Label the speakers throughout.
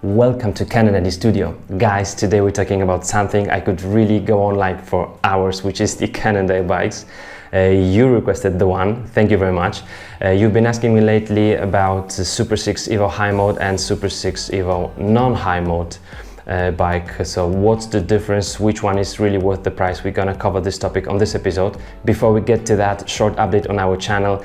Speaker 1: Welcome to Cannondale Studio. Guys, today we're talking about something I could really go on like for hours, which is the Cannondale bikes. You requested the one, thank you very much. You've been asking me lately about the SuperSix EVO high mode and SuperSix EVO non-high mode bike. So what's the difference? Which one is really worth the price? We're gonna cover this topic on this episode. Before we get to that, short update on our channel.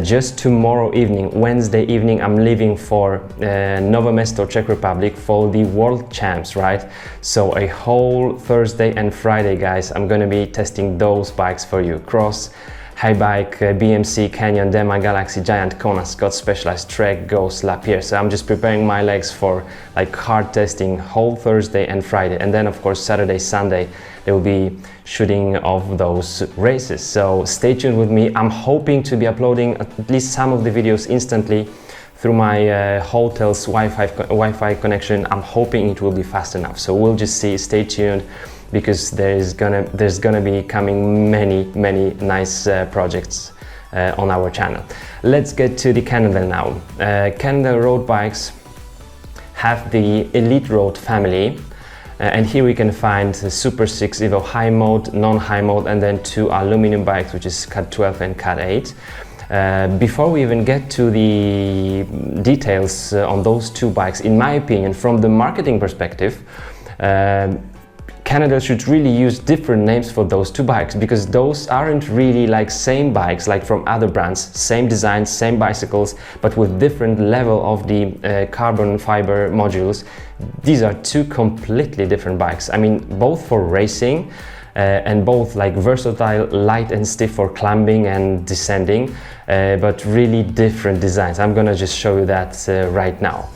Speaker 1: Just tomorrow evening, Wednesday evening, I'm leaving for Nowe Mesto, Czech Republic for the World Champs, right? So a whole Thursday and Friday, guys, I'm gonna be testing those bikes for you. Cross, high bike, BMC, Canyon, Dema, Galaxy, Giant, Kona, Scott, Specialized, Trek, Ghost, Lapierre. So I'm just preparing my legs for like hard testing whole Thursday and Friday. And then of course Saturday, Sunday, they will be shooting off those races. So stay tuned with me. I'm hoping to be uploading at least some of the videos instantly through my hotel's Wi-Fi connection. I'm hoping it will be fast enough. So we'll just see, stay tuned, because there's gonna be coming many nice projects on our channel. Let's get to the Cannondale now. Cannondale road bikes have the Elite Road family, and here we can find the SuperSix EVO high mode, non-high mode, and then two aluminum bikes, which is Cat 12 and Cat 8. Before we even get to the details on those two bikes, in my opinion, from the marketing perspective, Cannondale should really use different names for those two bikes, because those aren't really like same bikes like from other brands, same design, same bicycles, but with different level of the carbon fiber modules. These are two completely different bikes. I mean, both for racing and both like versatile, light and stiff for climbing and descending, but really different designs. I'm gonna just show you that right now.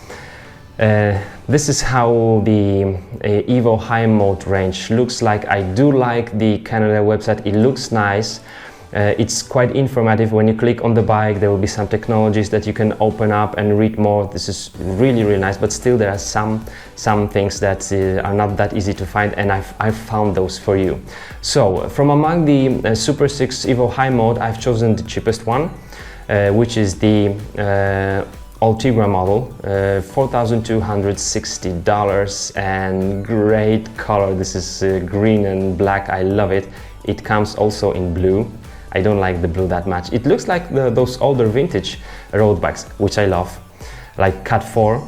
Speaker 1: This is how the EVO high mode range looks like. I do like the Cannondale website, it looks nice. It's quite informative. When you click on the bike, there will be some technologies that you can open up and read more. This is really nice, but still there are some things that are not that easy to find, and I've found those for you. So from among the SuperSix EVO high mode, I've chosen the cheapest one, which is the Ultegra model, $4,260, and great color. This is green and black. I love it. It comes also in blue. I don't like the blue that much. It looks like those older vintage road bikes, which I love, like Cat 4.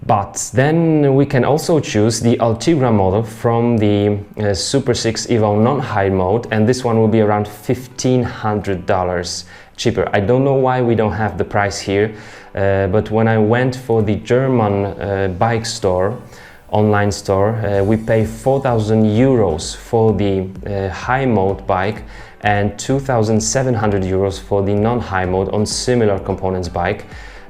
Speaker 1: But then we can also choose the Ultegra model from the SuperSix EVO non-high mode, and this one will be around $1,500 cheaper. I don't know why we don't have the price here, but when I went for the German bike store, online store, we pay 4,000 euros for the high mode bike and 2,700 euros for the non-high mode on similar components bike.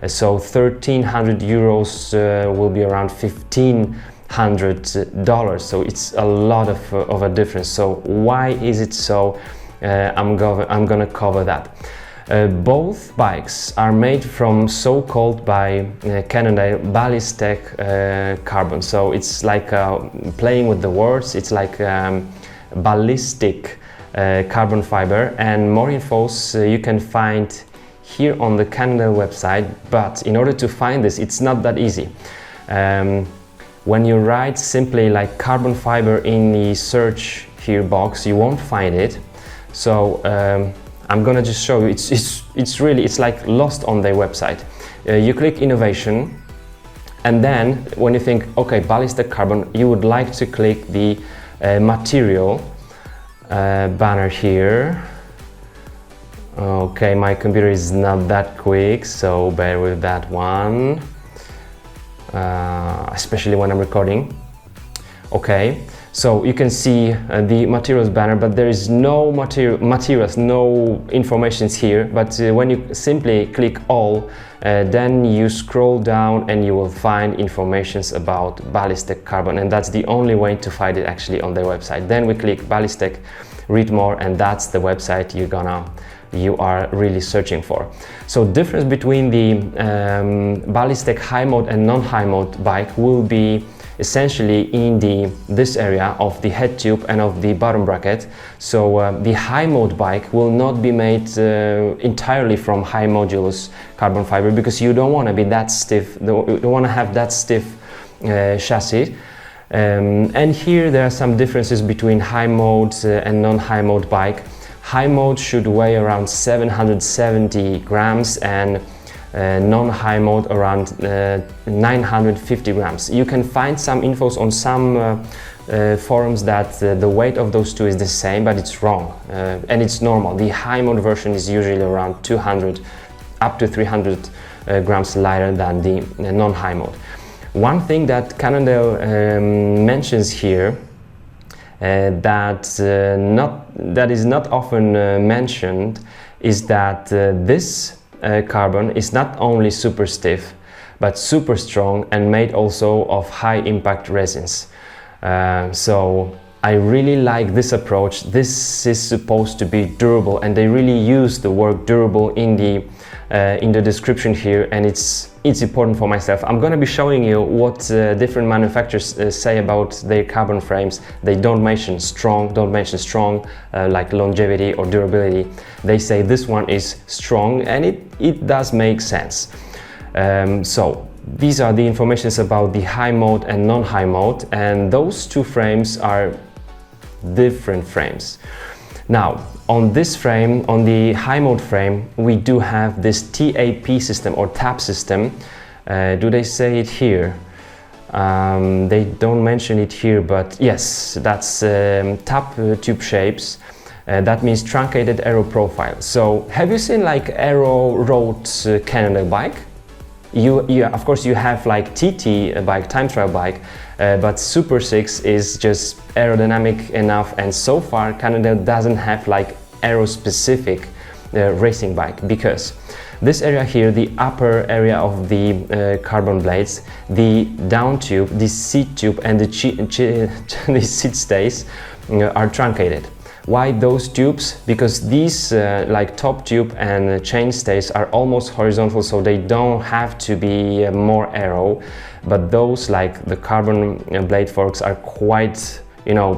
Speaker 1: So 1,300 euros will be around $1,500. So it's a lot of a difference. So why is it so? I'm gonna cover that. Both bikes are made from so-called by Cannondale ballistic carbon. So it's like playing with the words. It's like ballistic carbon fiber, and more infos you can find here on the Cannondale website. But in order to find this, it's not that easy. When you write simply like carbon fiber in the search here box, you won't find it. So I'm gonna just show you. It's like lost on their website. You click innovation, and then when you think, okay, ballistic carbon, you would like to click the material banner here. Okay, my computer is not that quick, so bear with that one, especially when I'm recording. Okay, so you can see the materials banner, but there is no materials, no informations here. But when you simply click all, then you scroll down and you will find informations about ballistic carbon, and that's the only way to find it actually on their website. Then we click ballistic, read more, and that's the website you are really searching for. So difference between the ballistic high mode and non-high mode bike will be essentially in this area of the head tube and of the bottom bracket. So the high mode bike will not be made entirely from high modulus carbon fiber, because you don't want to be that stiff, you don't want to have that stiff chassis. And here there are some differences between high mode and non-high mode bike. High mode should weigh around 770 grams and non-high mode around 950 grams. You can find some infos on some forums that the weight of those two is the same, but it's wrong, and it's normal. The high mode version is usually around 200 up to 300 grams lighter than the non-high mode. One thing that Cannondale mentions here that is not often mentioned is that this carbon is not only super stiff but super strong and made also of high impact resins. So I really like this approach. This is supposed to be durable, and they really use the word durable in the description here, and it's important for myself. I'm going to be showing you what different manufacturers say about their carbon frames. They don't mention strong, like longevity or durability. They say this one is strong, and it does make sense. So these are the informations about the high mode and non-high mode, and those two frames are different frames. Now, on this frame, on the high mode frame, we do have this TAP system or TAP system. Do they say it here? They don't mention it here, but yes, that's TAP tube shapes. That means truncated aero profile. So have you seen like aero road Cannondale bike? Of course you have like TT bike, time trial bike, but SuperSix is just aerodynamic enough, and so far Cannondale doesn't have like aero specific racing bike, because this area here, the upper area of the carbon blades, the down tube, the seat tube and the seat stays are truncated. Why those tubes? Because these like top tube and chain stays are almost horizontal, so they don't have to be more aero, but those like the carbon blade forks are quite, you know,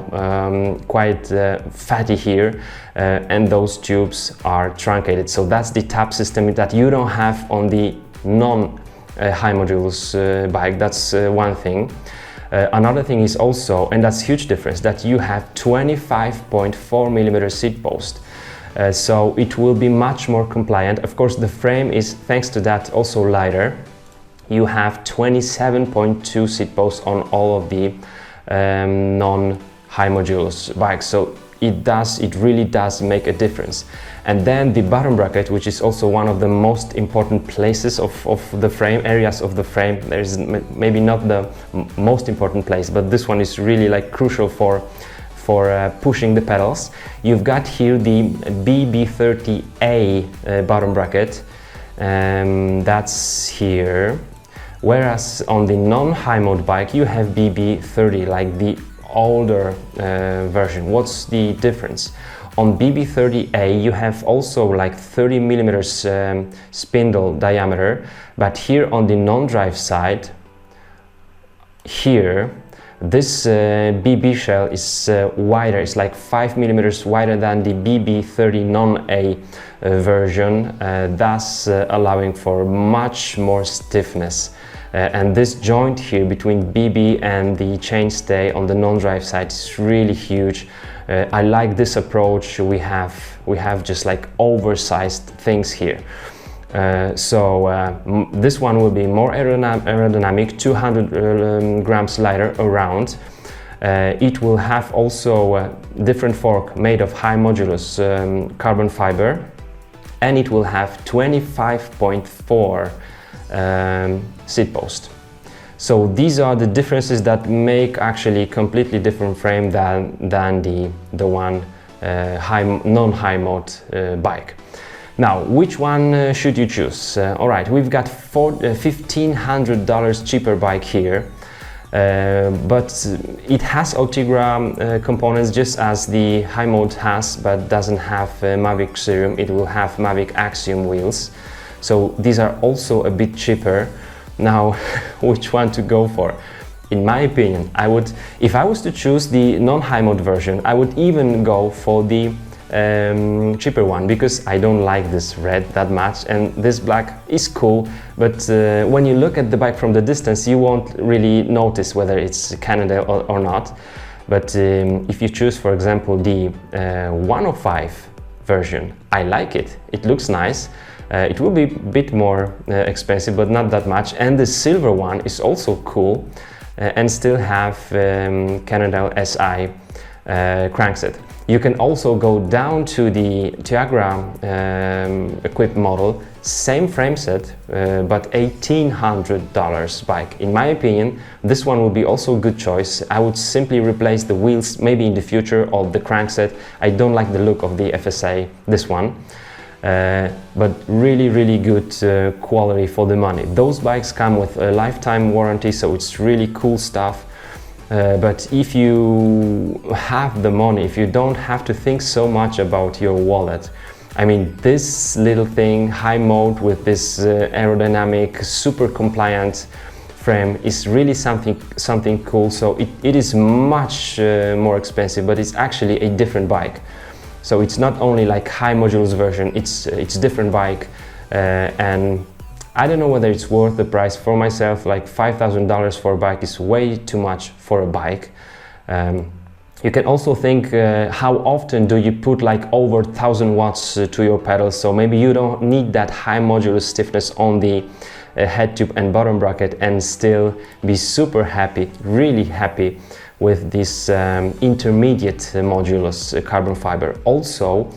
Speaker 1: quite fatty here, and those tubes are truncated. So that's the TAP system that you don't have on the non-high modulus bike. That's one thing. Another thing is also, and that's a huge difference, that you have 25.4mm seat post. So it will be much more compliant. Of course, the frame is, thanks to that, also lighter. You have 27.2 seat posts on all of the non-high modulus bikes. So it really does make a difference. And then the bottom bracket, which is also one of the most important places of the frame, areas of the frame. There is maybe not the most important place, but this one is really like crucial for pushing the pedals. You've got here the BB30A bottom bracket, that's here. Whereas on the non-high mode bike you have BB30, like the older version. What's the difference? On BB30A you have also like 30mm spindle diameter, but here on the non-drive side, here this BB shell is wider. It's like 5mm wider than the BB30 non-A version, thus allowing for much more stiffness. And this joint here between BB and the chainstay on the non-drive side is really huge. I like this approach. We have just like oversized things here. This one will be more aerodynamic, 200 grams lighter around. It will have also a different fork made of high modulus carbon fiber, and it will have 25.4 seat post. So these are the differences that make actually completely different frame than the one non-high mode bike. Now, which one should you choose? All right, we've got $1,500 cheaper bike here, but it has Ultegra components just as the high mode has, but doesn't have Mavic Serum. It will have Mavic Axiom wheels. So these are also a bit cheaper. Now, which one to go for? in my opinion, I would, if I was to choose the non-high mode version, I would even go for the cheaper one, because I don't like this red that much, and this black is cool, but when you look at the bike from the distance, you won't really notice whether it's Cannondale or not. But if you choose, for example, the 105 version, I like it. It looks nice. It will be a bit more expensive, but not that much. And the silver one is also cool and still have Cannondale SI crankset. You can also go down to the Tiagra equipped model, same frame set, but $1,800 bike. In my opinion, this one would be also a good choice. I would simply replace the wheels maybe in the future, or the crankset. I don't like the look of the FSA, this one. But really good quality for the money. Those bikes come with a lifetime warranty, so it's really cool stuff. But if you have the money, if you don't have to think so much about your wallet, I mean, this little thing, high mode with this aerodynamic, super compliant frame is really something cool. So it is much more expensive, but it's actually a different bike. So it's not only like high modulus version, it's different bike, and I don't know whether it's worth the price. For myself, like $5,000 for a bike is way too much for a bike. You can also think how often do you put like over 1000 watts to your pedals, so maybe you don't need that high modulus stiffness on the head tube and bottom bracket and still be super happy, really happy with this intermediate modulus carbon fiber. Also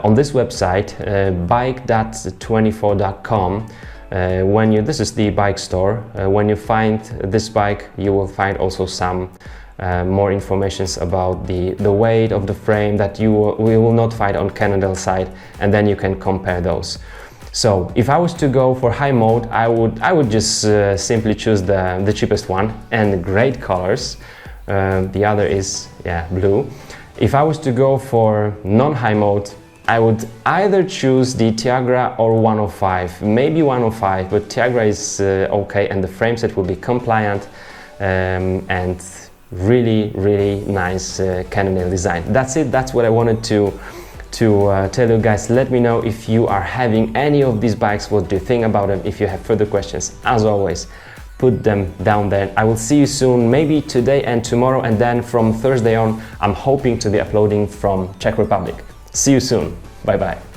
Speaker 1: on this website, bike.24.com, this is the bike store, when you find this bike, you will find also some more information about the weight of the frame that we will not find on Cannondale site, and then you can compare those. So if I was to go for high mode, I would just simply choose the cheapest one and great colors. The other is blue. If I was to go for non-high mode, I would either choose the Tiagra or 105, maybe 105, but Tiagra is okay, and the frame set will be compliant and really nice Cannondale design. That's it. That's what I wanted to tell you guys. Let me know if you are having any of these bikes. What do you think about them? If you have further questions, as always, put them down there. I will see you soon, maybe today and tomorrow, and then from Thursday on, I'm hoping to be uploading from Czech Republic. See you soon. Bye bye.